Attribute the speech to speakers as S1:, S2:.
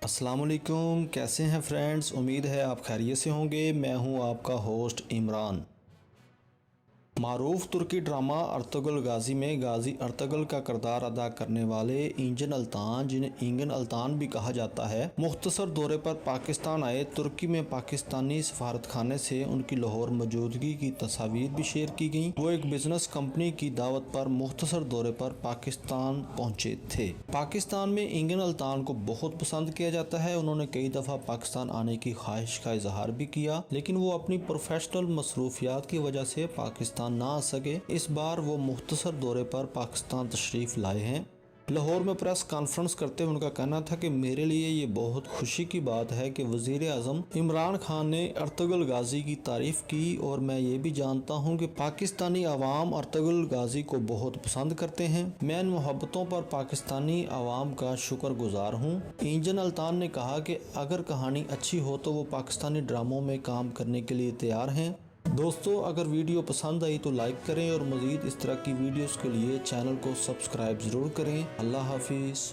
S1: अस्सलाम वालेकुम, कैसे हैं फ्रेंड्स। उम्मीद है आप खैरियत से होंगे। मैं हूं आपका होस्ट इमरान। मारूफ तुर्की ड्रामा अर्तुगरुल गाजी में गाजी अर्तुगरुल का किरदार अदा करने वाले इंजन अल्तान, जिन्हें इंगन अल्तान भी कहा जाता है, मुख्तसर दौरे पर पाकिस्तान आए। तुर्की में पाकिस्तानी सफारतखाने से उनकी लाहौर मौजूदगी की तस्वीर भी शेयर की गई। वो एक बिजनेस कंपनी की दावत पर मुख्तसर दौरे पर पाकिस्तान पहुंचे थे। पाकिस्तान में इंगन अल्तान को बहुत पसंद किया जाता है। उन्होंने कई दफ़ा पाकिस्तान आने की ख्वाहिश का इजहार भी किया, लेकिन वो अपनी प्रोफेशनल मसरूफियात की वजह से पाकिस्तान ना आ सके। इस बार वो मुख्तसर दौरे पर पाकिस्तान तशरीफ लाए हैं। लाहौर में प्रेस कॉन्फ्रेंस करते हुए उनका कहना था कि मेरे लिए ये बहुत खुशी की बात है कि वजीर आज़म इमरान खान ने अर्तुगरुल गाजी की तारीफ की, और मैं ये भी जानता हूँ कि पाकिस्तानी अवाम अर्तुगरुल गाजी को बहुत पसंद करते हैं। मैं इन मोहब्बतों पर पाकिस्तानी अवाम का शुक्रगुजार हूँ। इंजन अल्तान ने कहा कि अगर कहानी अच्छी हो तो वो पाकिस्तानी ड्रामों में काम करने के लिए तैयार हैं। दोस्तों, अगर वीडियो पसंद आई तो लाइक करें और मज़ीद इस तरह की वीडियोस के लिए चैनल को सब्सक्राइब ज़रूर करें। अल्लाह हाफिज़।